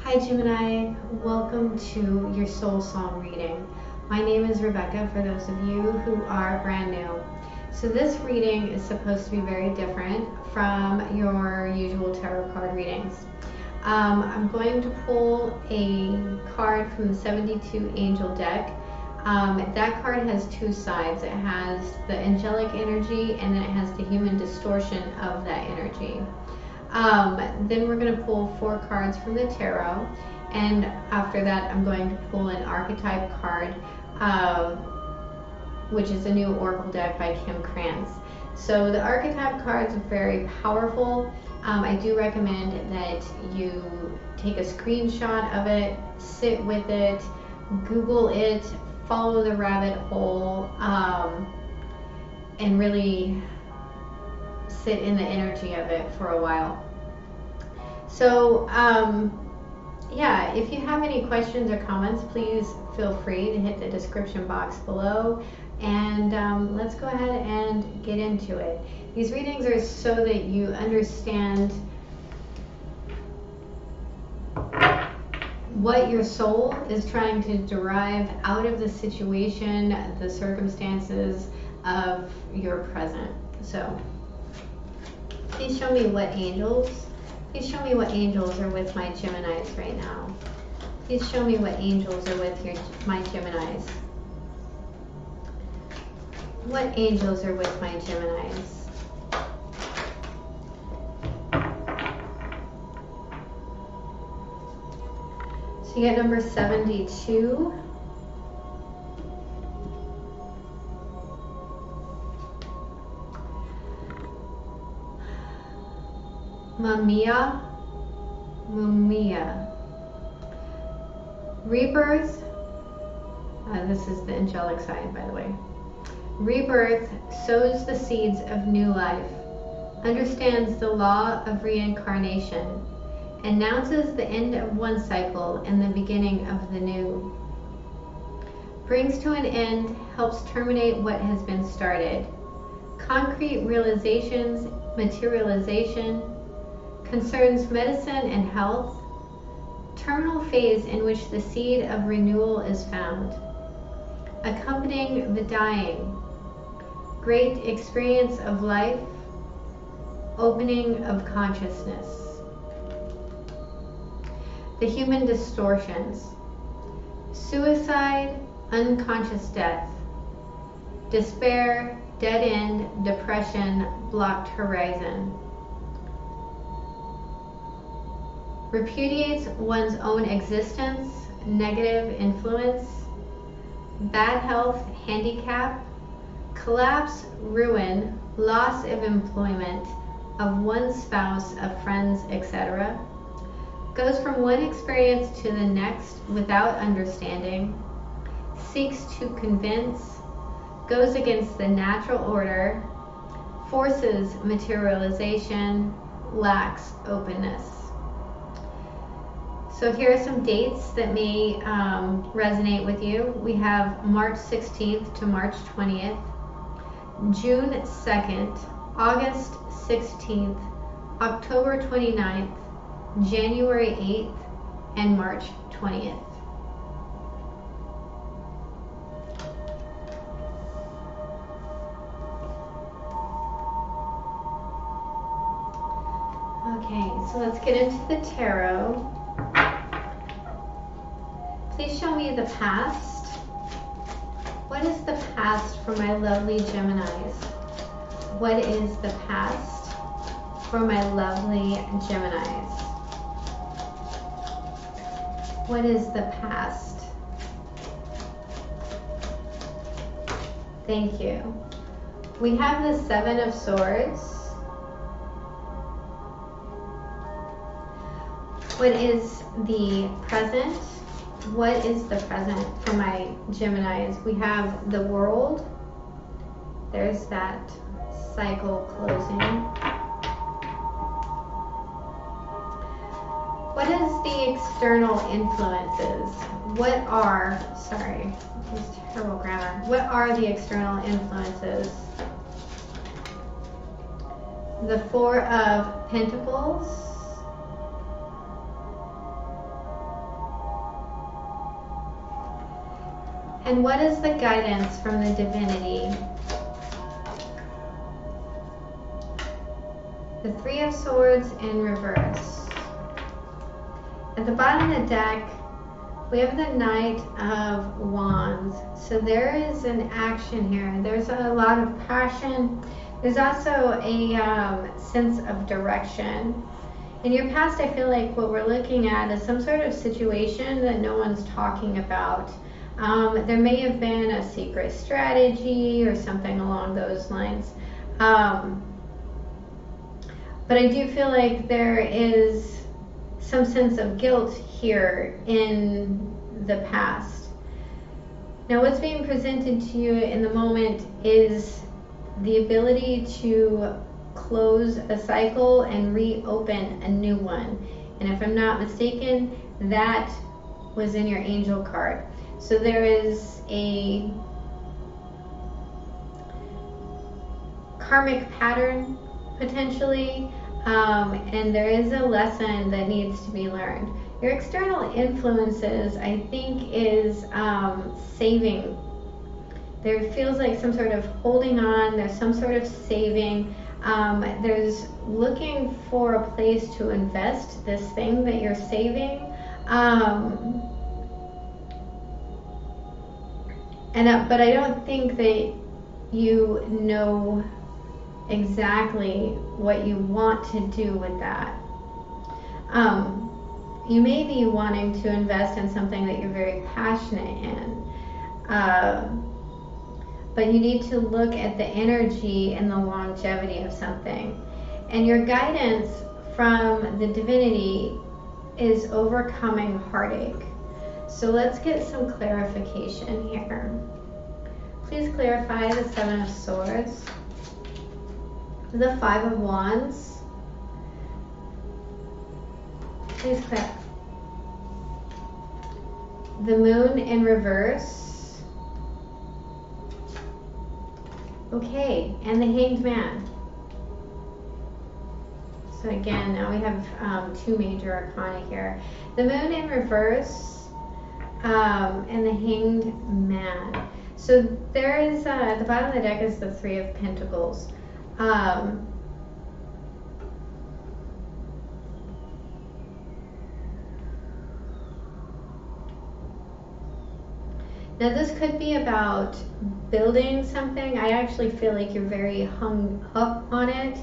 Hi Gemini, welcome to your soul song reading. My name is Rebecca for those of you who are brand new. So this reading is supposed to be very different from your usual tarot card readings. I'm going to pull a card from the 72 Angel deck. That card has two sides. It has the angelic energy and then it has the human distortion of that energy. Then we're going to pull 4 cards from the tarot, and after that I'm going to pull an archetype card, which is a new oracle deck by Kim Krantz. So the archetype cards are very powerful. I do recommend that you take a screenshot of it, sit with it, Google it, follow the rabbit hole, and really sit in the energy of it for a while. So yeah, if you have any questions or comments, please feel free to hit the description box below, and let's go ahead and get into it. These readings are so that you understand what your soul is trying to derive out of the situation, the circumstances of your present. So please show me what angels are with my Geminis right now. Please show me what angels are with my Geminis. What angels are with my Geminis? So you get number 72. Mumia. Rebirth. This is the angelic side, by the way. Rebirth sows the seeds of new life, understands the law of reincarnation, announces the end of one cycle and the beginning of the new. Brings to an end, helps terminate what has been started. Concrete realizations, materialization, concerns medicine and health, terminal phase in which the seed of renewal is found, accompanying the dying, great experience of life, opening of consciousness. The human distortions, suicide, unconscious death, despair, dead end, depression, blocked horizon. Repudiates one's own existence, negative influence, bad health, handicap, collapse, ruin, loss of employment, of one's spouse, of friends, etc. Goes from one experience to the next without understanding, seeks to convince, goes against the natural order, forces materialization, lacks openness. So here are some dates that may resonate with you. We have March 16th to March 20th, June 2nd, August 16th, October 29th, January 8th, and March 20th. Okay, so let's get into the tarot. Please show me the past. What is the past for my lovely Geminis? What is the past for my lovely Geminis? What is the past? Thank you. We have the 7 of Swords. What is the present? What is the present for my Geminis? We have the World. There's that cycle closing. What is the external influences? What are, sorry, this is terrible grammar. What are the external influences? The 4 of Pentacles. And what is the guidance from the divinity? The Three of Swords in reverse. At the bottom of the deck, we have the Knight of Wands. So there is an action here. There's a lot of passion. There's also a sense of direction. In your past, I feel like what we're looking at is some sort of situation that no one's talking about. There may have been a secret strategy or something along those lines. But I do feel like there is some sense of guilt here in the past. Now, what's being presented to you in the moment is the ability to close a cycle and reopen a new one. And if I'm not mistaken, that was in your angel card. So there is a karmic pattern potentially, and there is a lesson that needs to be learned. Your external influences, I think, is saving. There feels like some sort of holding on, there's some sort of saving. There's looking for a place to invest this thing that you're saving. But I don't think that you know exactly what you want to do with that. You may be wanting to invest in something that you're very passionate in. But you need to look at the energy and the longevity of something. And your guidance from the divinity is overcoming heartache. So let's get some clarification here. Please clarify the Seven of Swords, the Five of Wands. Please clarify. The Moon in reverse. Okay, and the Hanged Man. So again, now we have two major arcana here. The Moon in reverse and the Hanged Man. So there is, at the bottom of the deck is the Three of Pentacles. Now this could be about building something. I actually feel like you're very hung up on it.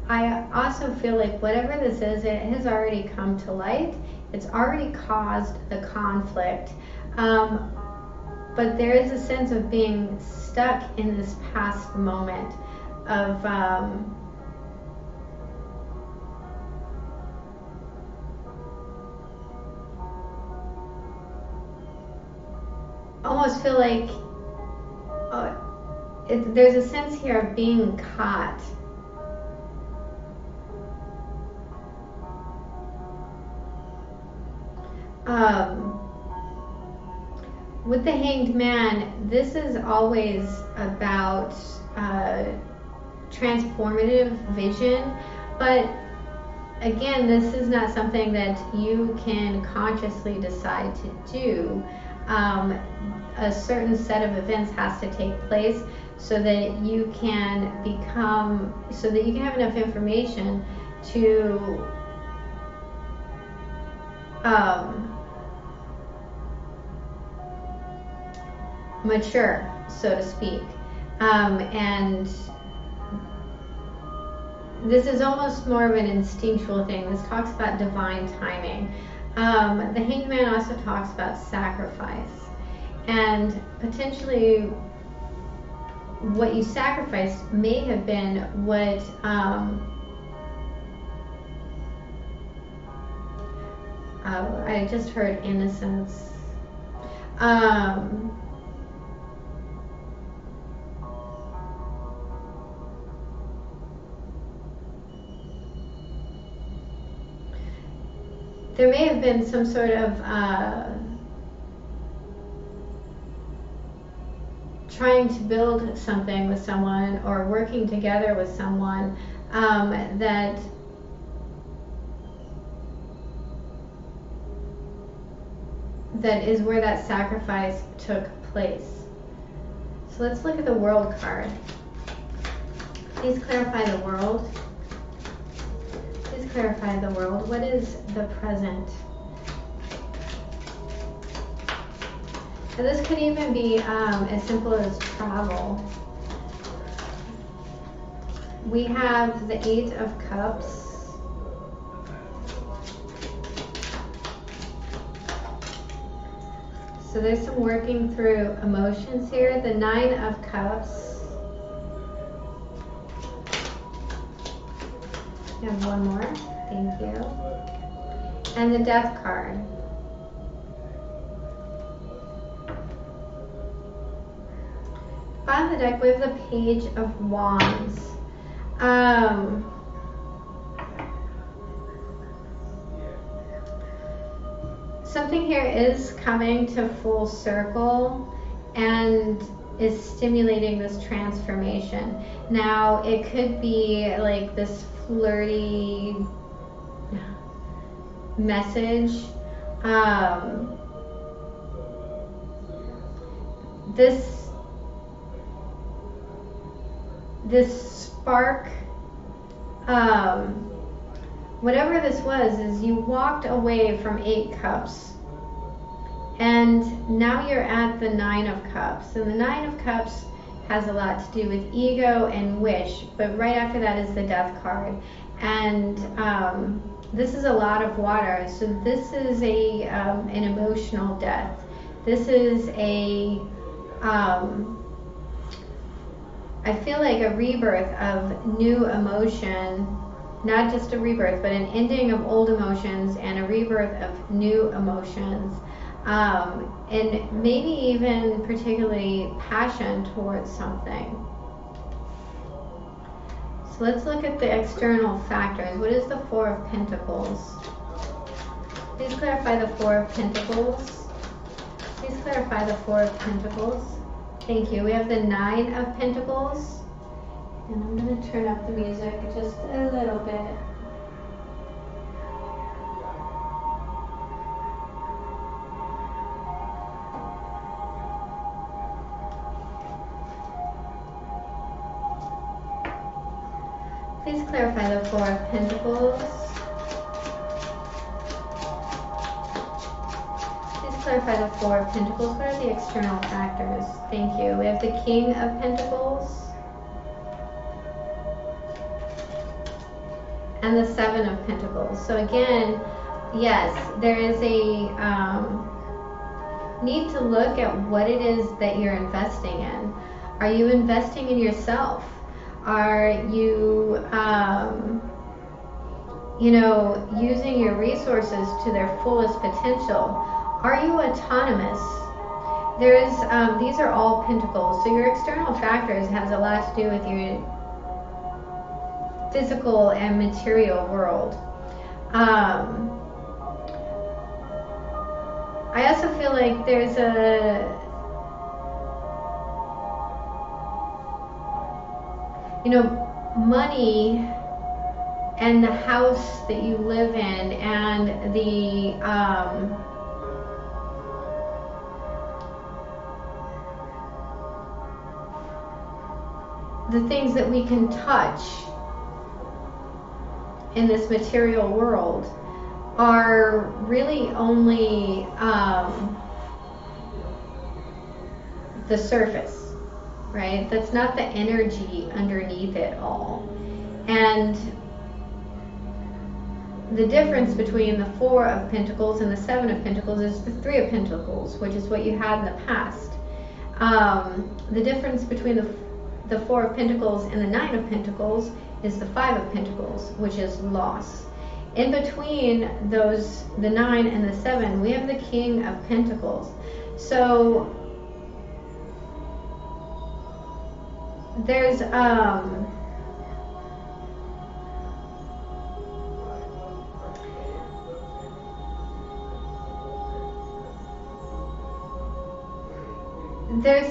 I also feel like whatever this is, it has already come to light. It's already caused the conflict. But there is a sense of being stuck in this past moment of almost feel like there's a sense here of being caught. With the Hanged Man, this is always about transformative vision, but again, this is not something that you can consciously decide to do. A certain set of events has to take place so that you can have enough information to mature, so to speak. And this is almost more of an instinctual thing. This talks about divine timing. The Hanged Man also talks about sacrifice. And potentially what you sacrificed may have been what I just heard innocence. There may have been some sort of trying to build something with someone or working together with someone that is where that sacrifice took place. So let's look at the World card. Please clarify the world. Please clarify the world. What is the present? So this could even be as simple as travel. We have the Eight of Cups. So there's some working through emotions here. The Nine of Cups. We have one more. Thank you. And the Death card. Bottom of the deck, we have the Page of Wands. Something here is coming to full circle and is stimulating this transformation. Now, it could be like this flirty message. This spark, whatever this was, is you walked away from 8 cups and now you're at the 9 of cups, and the 9 of cups has a lot to do with ego and wish, but right after that is the Death card, and this is a lot of water. So this is a an emotional death. This is a I feel like a rebirth of new emotion, not just a rebirth, but an ending of old emotions and a rebirth of new emotions, and maybe even particularly passion towards something. So let's look at the external factors. What is the Four of Pentacles? Please clarify the Four of Pentacles. Please clarify the Four of Pentacles. Thank you. We have the Nine of Pentacles. And I'm going to turn up the music just a little bit. Please clarify the Four of Pentacles. Clarify the Four of Pentacles. What are the external factors? Thank you. We have the King of Pentacles and the Seven of Pentacles. So again, yes, there is a need to look at what it is that you're investing in. Are you investing in yourself? Are you using your resources to their fullest potential? Are you autonomous? These are all pentacles. So your external factors has a lot to do with your physical and material world. I also feel like there's money and the house that you live in and the things that we can touch in this material world are really only the surface, right? That's not the energy underneath it all. And the difference between the Four of Pentacles and the Seven of Pentacles is the Three of Pentacles, which is what you had in the past. The difference between the Four of Pentacles and the Nine of Pentacles is the Five of Pentacles, which is loss. In between those, the Nine and the Seven, we have the King of Pentacles. So there's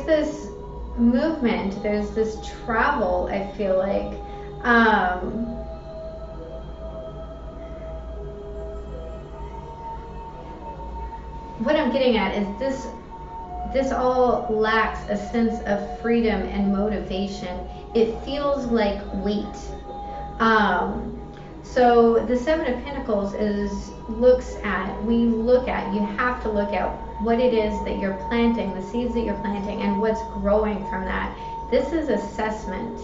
this movement, there's this travel, I feel like. What I'm getting at is this all lacks a sense of freedom and motivation. It feels like weight. So the Seven of Pentacles you have to look at what it is that you're planting, the seeds that you're planting, and what's growing from that. This is assessment.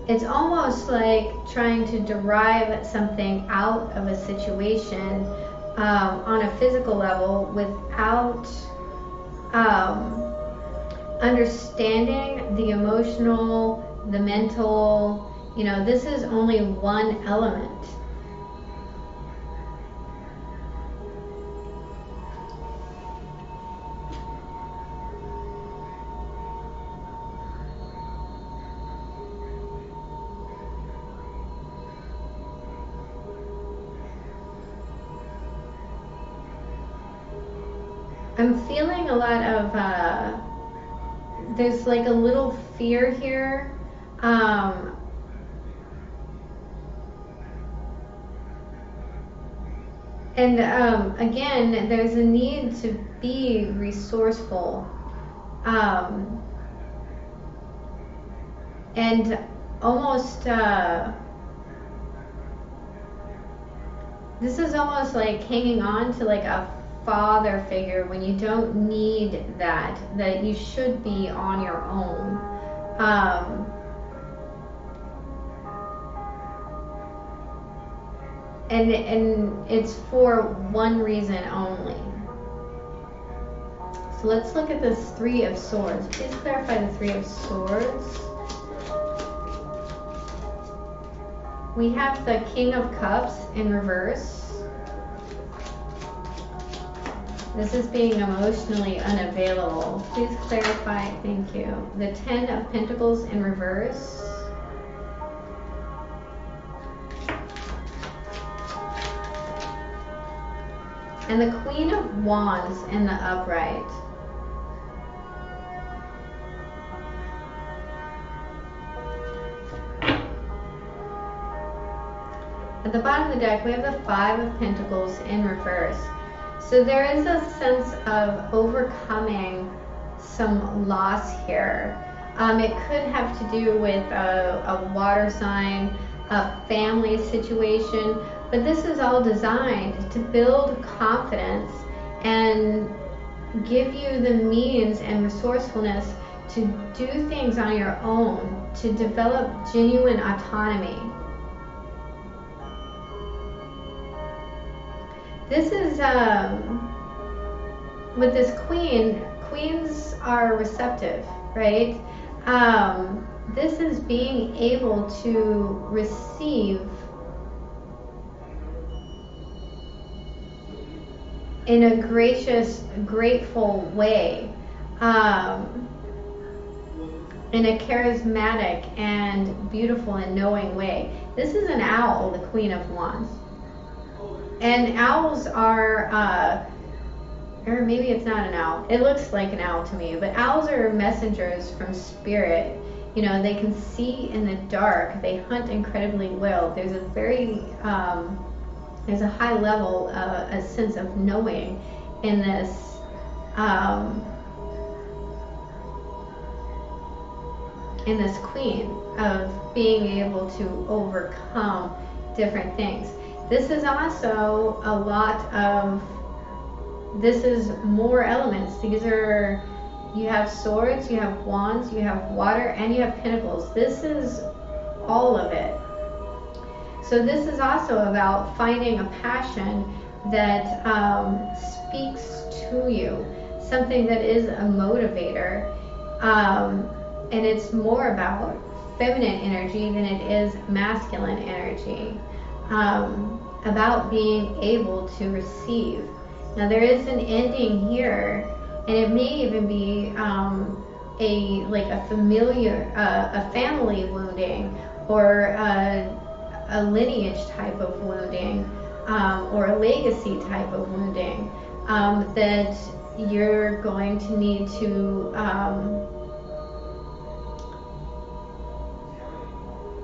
It's almost like trying to derive something out of a situation on a physical level without understanding the emotional, the mental. This is only one element. I'm feeling a lot of, there's like a little fear here. And again, there's a need to be resourceful. And almost, this is almost like hanging on to like a father figure when you don't need that you should be on your own. And it's for one reason only. So let's look at this Three of Swords. Please clarify the Three of Swords. We have the King of Cups in reverse. This is being emotionally unavailable. Please clarify, thank you. The Ten of Pentacles in reverse. And the Queen of Wands in the upright. At the bottom of the deck, we have the Five of Pentacles in reverse. So there is a sense of overcoming some loss here. It could have to do with a water sign, a family situation, but this is all designed to build confidence and give you the means and resourcefulness to do things on your own, to develop genuine autonomy. This is, with this queens are receptive, right? This is being able to receive in a gracious, grateful way, in a charismatic and beautiful and knowing way. This is an owl, the Queen of Wands. And owls are, or maybe it's not an owl. It looks like an owl to me, but owls are messengers from spirit. They can see in the dark. They hunt incredibly well. There's a very, there's a high level, a sense of knowing in this, queen, of being able to overcome different things. This is also a lot of, this is more elements. These are, you have swords, you have wands, you have water, and you have pentacles. This is all of it. So this is also about finding a passion that speaks to you, something that is a motivator. And it's more about feminine energy than it is masculine energy. About being able to receive. Now there is an ending here, and it may even be a familiar, a family wounding, or a lineage type of wounding, or a legacy type of wounding, that you're going to need to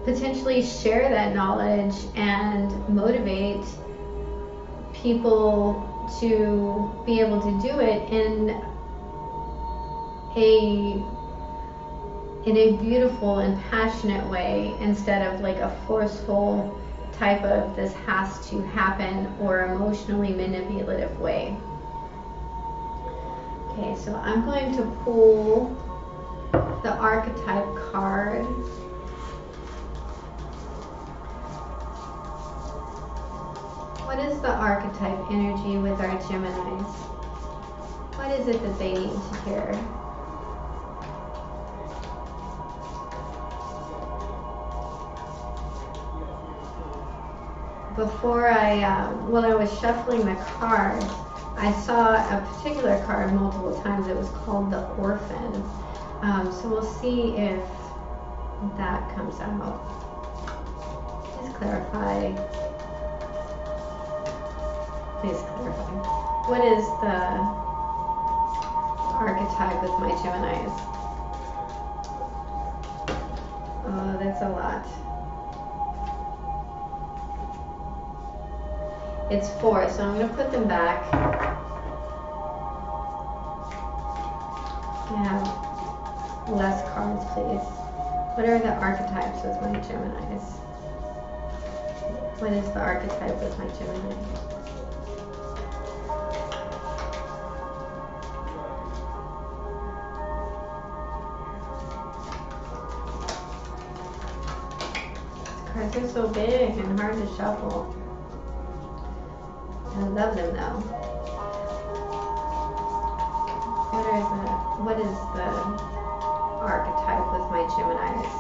potentially share that knowledge and motivate people to be able to do it in a beautiful and passionate way, instead of like a forceful type of this has to happen or emotionally manipulative way. Okay, so I'm going to pull the archetype card. What is the archetype energy with our Geminis? What is it that they need to hear? Before while I was shuffling the cards, I saw a particular card multiple times. It was called the Orphan. So we'll see if that comes out. Please clarify. Please clarify. What is the archetype with my Geminis? Oh, that's a lot. It's 4, so I'm going to put them back. I have less cards, please. What are the archetypes with my Geminis? What is the archetype with my Gemini? These cards are so big and hard to shuffle. I love them though. What is the archetype with my Geminis?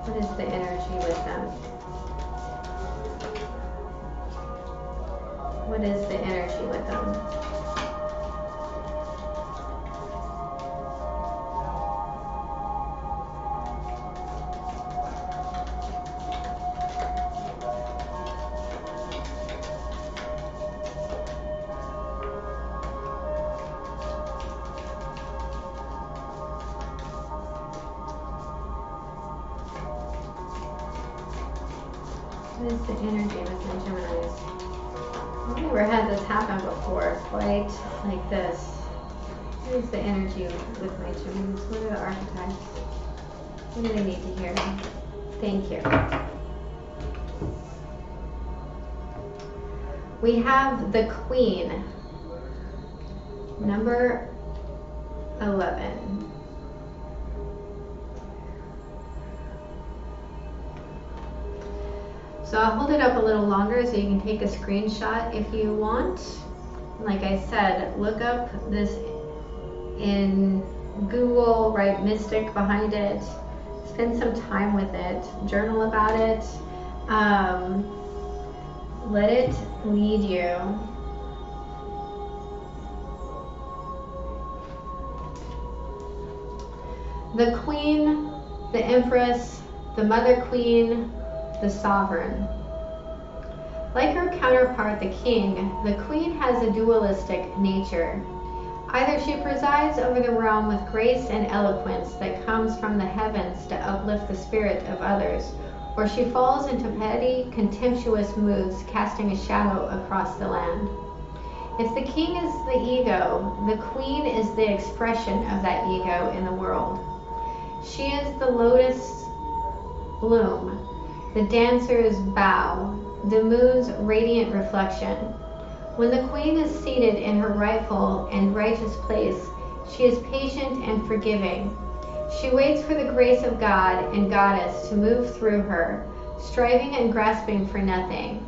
What is the energy with them? What is the energy with them? What is the energy with my Geminis? I've never had this happen before, quite like this. What is the energy with my Geminis? What are the archetypes? What do they need to hear? Thank you. We have the Queen, number 11. So I'll hold it up a little longer so you can take a screenshot if you want. Like I said, look up this in Google, write Mystic behind it, spend some time with it, journal about it, let it lead you. The Queen, the Empress, the Mother Queen, the Sovereign. Like her counterpart, the King, the Queen has a dualistic nature. Either she presides over the realm with grace and eloquence that comes from the heavens to uplift the spirit of others, or she falls into petty, contemptuous moods, casting a shadow across the land. If the King is the ego, the Queen is the expression of that ego in the world. She is the lotus bloom, the dancer's bow, the moon's radiant reflection. When the Queen is seated in her rightful and righteous place, she is patient and forgiving. She waits for the grace of God and Goddess to move through her, striving and grasping for nothing.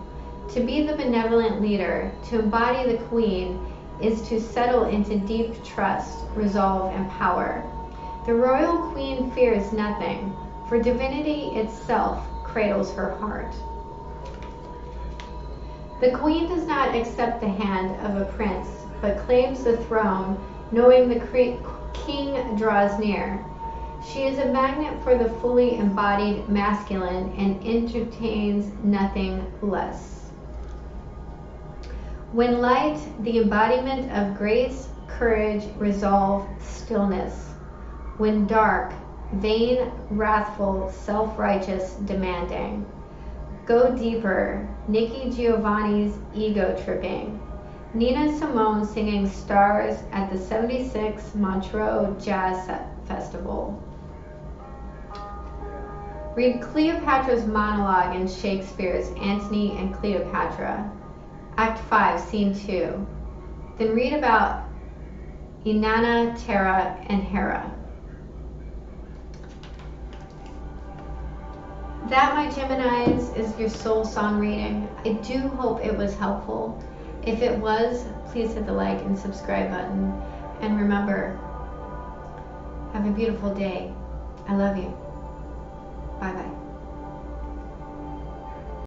To be the benevolent leader, to embody the Queen, is to settle into deep trust, resolve, and power. The royal Queen fears nothing, for divinity itself cradles her heart. The Queen does not accept the hand of a prince, but claims the throne, knowing the king draws near. She is a magnet for the fully embodied masculine and entertains nothing less. When light, the embodiment of grace, courage, resolve, stillness. When dark, vain, wrathful, self-righteous, demanding. Go Deeper, Nikki Giovanni's Ego Tripping. Nina Simone singing Stars at the 76 Montreux Jazz Festival. Read Cleopatra's monologue in Shakespeare's Antony and Cleopatra, Act 5, Scene 2. Then read about Inanna, Terra, and Hera. That, my Geminis, is your soul song reading. I do hope it was helpful. If it was, please hit the like and subscribe button. And remember, have a beautiful day. I love you. Bye-bye.